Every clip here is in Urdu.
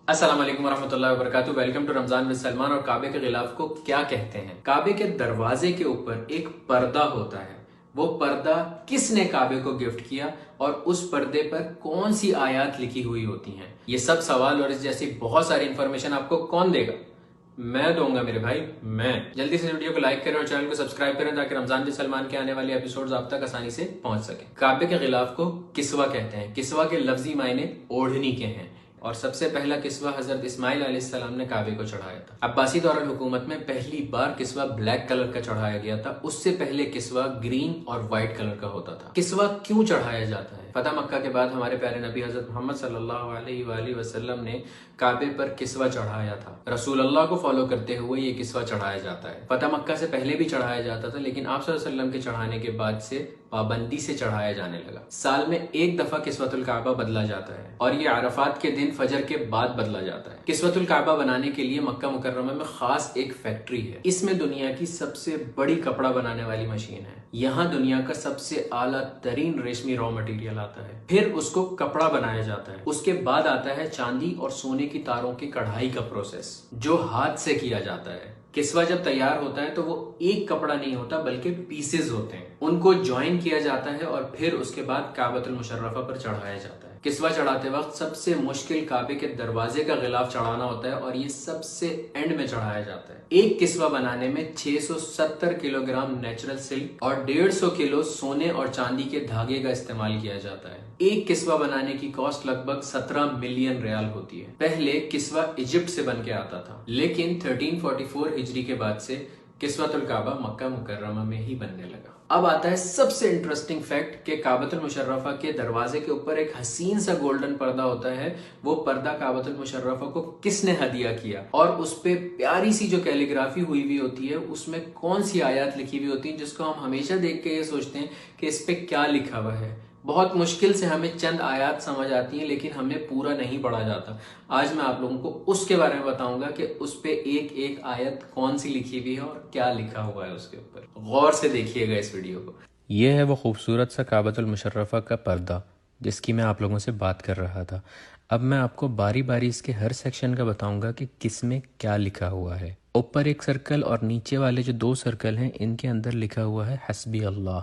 السلام علیکم ورحمۃ اللہ وبرکاتہ۔ Welcome to Ramzan with Salman. اور کعبے کے غلاف کو کیا کہتے ہیں؟ کعبے کے دروازے کے اوپر ایک پردہ ہوتا ہے۔ وہ پردہ کس نے کعبے کو گفٹ کیا اور اس پردے پر کون سی آیات لکھی ہوئی ہوتی ہیں؟ یہ سب سوال اور اس جیسی بہت ساری انفارمیشن آپ کو کون دے گا؟ میں دوں گا میرے بھائی، میں۔ جلدی سے ویڈیو کو لائک کریں اور چینل کو سبسکرائب کریں تاکہ رمضان ود سلمان کے آنے والے ایپیسوڈز آپ تک آسانی سے پہنچ سکیں۔ کعبے کے غلاف کو کسوہ کہتے ہیں۔ کسوہ کے لفظی معنی اوڑھنی کے ہیں، اور سب سے پہلا کسوہ حضرت اسماعیل علیہ السلام نے کعبے کو چڑھایا تھا۔ عباسی دورالحکومت میں پہلی بار کسوہ بلیک کلر کا چڑھایا گیا تھا، اس سے پہلے کسوہ گرین اور وائٹ کلر کا ہوتا تھا۔ کسوہ کیوں چڑھایا جاتا ہے؟ فتح مکہ کے بعد ہمارے پیارے نبی حضرت محمد صلی اللہ علیہ وآلہ وسلم نے کعبے پر کسوہ چڑھایا تھا۔ رسول اللہ کو فالو کرتے ہوئے یہ کسوہ چڑھایا جاتا ہے۔ فتح مکہ سے پہلے بھی چڑھایا جاتا تھا، لیکن آپ صلی اللہ علیہ وسلم کے چڑھانے کے بعد سے پابندی سے چڑھایا جانے لگا۔ سال میں ایک دفعہ کسوۃ الکعبہ بدلا جاتا ہے، اور یہ عرفات کے دن فجر کے بعد بدلا جاتا ہے۔ کسوۃ الکعبہ بنانے کے لیے مکہ مکرمہ میں خاص ایک فیکٹری ہے۔ اس میں دنیا کی سب سے بڑی کپڑا بنانے والی مشین ہے۔ یہاں دنیا کا سب سے اعلیٰ ترین ریشمی را مٹیریل آتا ہے، پھر اس کو کپڑا بنایا جاتا ہے۔ اس کے بعد آتا ہے چاندی اور سونے کی تاروں کی کڑھائی کا پروسیس، جو ہاتھ سے کیا جاتا ہے۔ کسوہ جب تیار ہوتا ہے تو وہ ایک کپڑا نہیں ہوتا بلکہ پیسز ہوتے ہیں، ان کو جوائن کیا جاتا ہے اور پھر اس کے بعد کعبۃ المشرفہ پر چڑھایا جاتا ہے۔ کسوہ چڑھاتے وقت سب سے مشکل کعبے کے دروازے کا غلاف چڑھانا ہوتا ہے، اور یہ سب سے اینڈ میں چڑھایا جاتا ہے۔ ایک کسوہ بنانے میں 670 کلو گرام نیچرل سلک اور 150 کلو سونے اور چاندی کے دھاگے کا استعمال کیا جاتا ہے۔ ایک کسوہ بنانے کی کاسٹ لگ بھگ 17 ملین ریال ہوتی ہے۔ پہلے کسوہ ایجپٹ سے بن کے آتا تھا، لیکن 1344 ہجری کے بعد سے کسوۃ الکعبہ مکہ مکرمہ میں ہی بننے لگا۔ اب آتا ہے سب سے انٹرسٹنگ فیکٹ کہ کعبۃ المشرفہ کے دروازے کے اوپر ایک حسین سا گولڈن پردہ ہوتا ہے۔ وہ پردہ کعبۃ المشرفہ کو کس نے ہدیہ کیا، اور اس پہ پیاری سی جو کیلیگرافی ہوئی ہوئی ہوتی ہے، اس میں کون سی آیات لکھی ہوئی ہوتی ہیں جس کو ہم ہمیشہ دیکھ کے یہ سوچتے ہیں کہ اس پہ کیا لکھا ہوا ہے۔ بہت مشکل سے ہمیں چند آیات سمجھ آتی ہیں، لیکن ہمیں پورا نہیں پڑھا جاتا۔ آج میں آپ لوگوں کو اس کے بارے میں بتاؤں گا کہ اس پہ ایک ایک آیت کون سی لکھی ہوئی ہے اور کیا لکھا ہوا ہے اس کے اوپر۔ غور سے دیکھیے گا اس ویڈیو کو۔ یہ ہے وہ خوبصورت سا کعبۃ المشرفہ کا پردہ جس کی میں آپ لوگوں سے بات کر رہا تھا۔ اب میں آپ کو باری باری اس کے ہر سیکشن کا بتاؤں گا کہ کس میں کیا لکھا ہوا ہے۔ اوپر ایک سرکل اور نیچے والے جو 2 سرکل ہیں، ان کے اندر لکھا ہوا ہے حسبی اللہ۔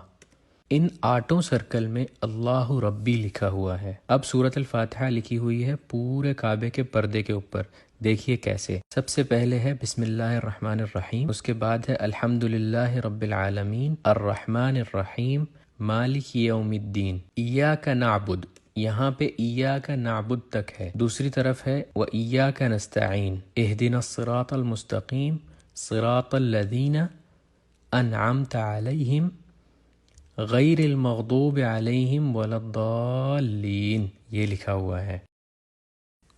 ان 8 سرکل میں اللہ ربی لکھا ہوا ہے۔ اب سورۃ الفاتحہ لکھی ہوئی ہے پورے کعبے کے پردے کے اوپر۔ دیکھیے کیسے۔ سب سے پہلے ہے بسم اللہ الرحمن الرحیم، اس کے بعد ہے الحمد للہ رب العالمین الرحمن الرحیم مالک یوم الدین ایاک نعبد، یہاں پہ ایاک نعبد تک ہے۔ دوسری طرف ہے وایاک نستعین اہدنا الصراط المستقیم صراط الذین انعمت علیہم غیر المغضوب علیہم ولا الضالین، یہ لکھا ہوا ہے۔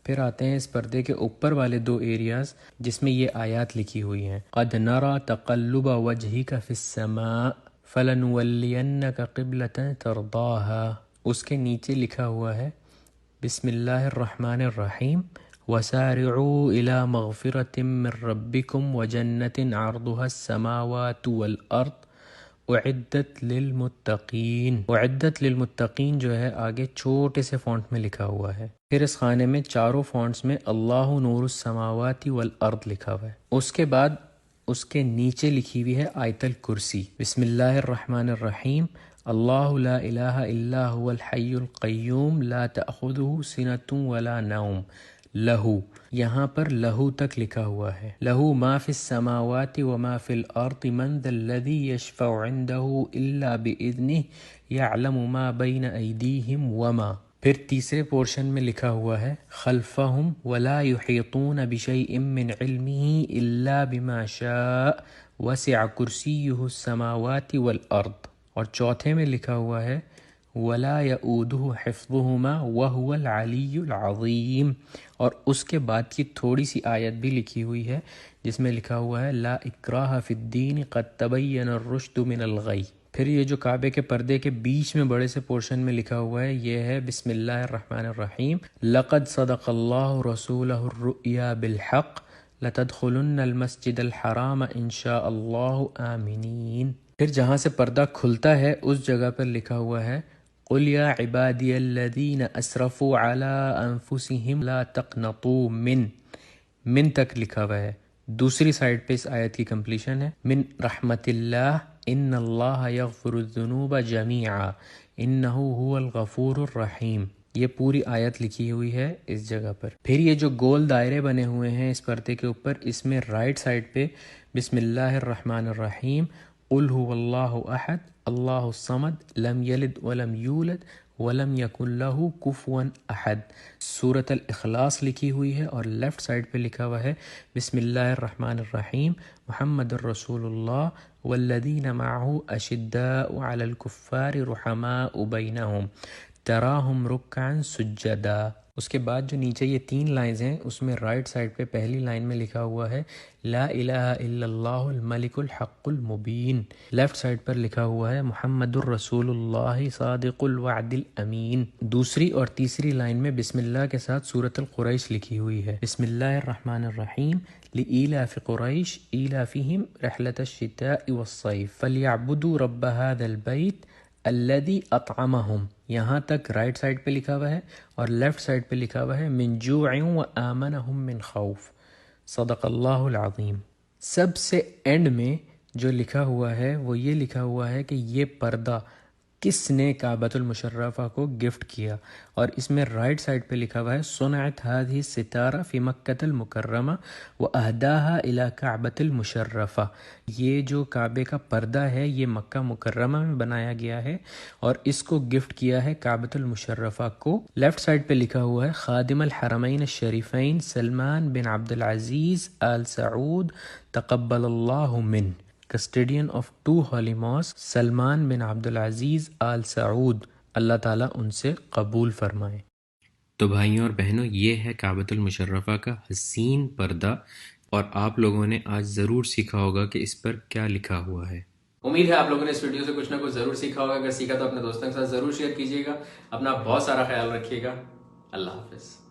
پھر آتے ہیں اس پردے کے اوپر والے 2 ایریاز جس میں یہ آیات لکھی ہوئی ہیں۔ قد نرى تقلب وجهك في السماء فلنولینك قبلة ترضاها، اس کے نیچے لکھا ہوا ہے بسم اللہ الرحمن الرحیم وسارعوا الى مغفرة من ربكم وجنة عرضها السماوات والارض اعدت للمتقین۔ اعدت للمتقین جو ہے آگے چھوٹے سے فونٹ میں لکھا ہوا ہے۔ پھر اس خانے میں چاروں فونٹس میں اللہ نور السماوات والارض لکھا ہوا ہے۔ اس کے بعد اس کے نیچے لکھی ہوئی ہے آیت الکرسی بسم اللہ الرحمن الرحیم اللہ لا الہ الا هو الحی القیوم لا تأخذہ سنۃ ولا نوم لہو، یہاں پر لہو تک لکھا ہوا ہے۔ لہو ما فی السماوات وما فی الارض من ذا الذی یشفع عندہ الا باذنہ یعلم ما بین ایدیہم وما۔ پھر تیسرے پورشن میں لکھا ہوا ہے خلفہم ولا یحیطون بشیء من علمہ الا بما شاء وسع کرسیہ السماوات والارض، اور چوتھے میں لکھا ہوا ہے ولا یؤودہ حفظہما وہو العلی العظیم، اور اس کے بعد کی تھوڑی سی آیت بھی لکھی ہوئی ہے جس میں لکھا ہوا ہے لا اکراہ فی الدین قد تبین الرشد من الغی۔ پھر یہ جو کعبے کے پردے کے بیچ میں بڑے سے پورشن میں لکھا ہوا ہے یہ ہے بسم اللہ الرحمن الرحیم لقد صدق اللہ رسولہ الرؤیا بالحق لتدخلن المسجد الحرام ان شاء اللہ آمنین۔ پھر جہاں سے پردہ کھلتا ہے اس جگہ پر لکھا ہوا ہے قل یا عبادی الذین اسرفوا علی انفسہم لا تقنطوا من تک لکھا ہوا ہے. دوسری سائڈ پہ اس آیت کی کمپلیشن ہے من رحمت اللہ ان اللہ یغفر الذنوب جمیعا انہ هو الغفور الرحیم. یہ پوری آیت لکھی ہوئی ہے اس جگہ پر. پھر یہ جو گول دائرے بنے ہوئے ہیں اس پردے کے اوپر، اس میں رائٹ سائڈ پہ بسم اللہ الرحمن الرحیم قل هو اللہ احد اللہ الصمد لم یلد ولم یولد ولم یکن لہ کفوا احد سورۃ الاخلاص لکھی ہوئی ہے، اور لیفٹ سائڈ پہ لکھا ہوا ہے بسم اللہ الرحمن الرحیم محمد الرسول اللہ والذین معہ اشداء علی الکفار رحماء بینہم تراہم رکعا سجدا. اس کے بعد جو نیچے یہ 3 لائنز ہیں اس میں رائٹ سائڈ پہ پہلی لائن میں لکھا ہوا ہے لا الہ الا اللہ الملک الحق المبین. لیفٹ سائڈ پر لکھا ہوا ہے محمد الرسول اللہ صادق الوعد الامین. دوسری اور تیسری لائن میں بسم اللہ کے ساتھ سورۃ القریش لکھی ہوئی ہے بسم اللہ الرحمن الرحیم لإیلاف قریش ایلافہم رحلۃ الشتاء والصیف فلیعبدوا رب ھذا البیت الذی اطعمہم. یہاں تک رائٹ سائڈ پہ لکھا ہوا ہے، اور لیفٹ سائڈ پہ لکھا ہوا ہے من جوع وآمنہم من خوف. صدق اللہ العظیم. سب سے اینڈ میں جو لکھا ہوا ہے وہ یہ لکھا ہوا ہے کہ یہ پردہ کس نے کعبۃ المشرفہ کو گفٹ کیا، اور اس میں رائٹ سائڈ پہ لکھا ہوا ہے صنعت هذه الستارہ فی مکۃ المکرمہ واہداها الی کعبۃ المشرفہ. یہ جو کعبے کا پردہ ہے یہ مکہ مکرمہ میں بنایا گیا ہے اور اس کو گفٹ کیا ہے کعبۃ المشرفہ کو. لیفٹ سائڈ پہ لکھا ہوا ہے خادم الحرمین الشریفین سلمان بن عبد العزیز آل سعود تقبل اللہ من، کسٹیڈین آف 2 ہولی ماسک سلمان بن عبد العزیز آل سعود، اللہ تعالیٰ ان سے قبول فرمائے. تو بھائیوں اور بہنوں، یہ ہے کعبۃ المشرفہ کا حسین پردہ، اور آپ لوگوں نے آج ضرور سیکھا ہوگا کہ اس پر کیا لکھا ہوا ہے. امید ہے آپ لوگوں نے اس ویڈیو سے کچھ نہ کچھ ضرور سیکھا ہوگا. اگر سیکھا تو اپنے دوستوں کے ساتھ ضرور شیئر کیجیے گا. اپنا بہت سارا خیال رکھیے گا. اللہ حافظ.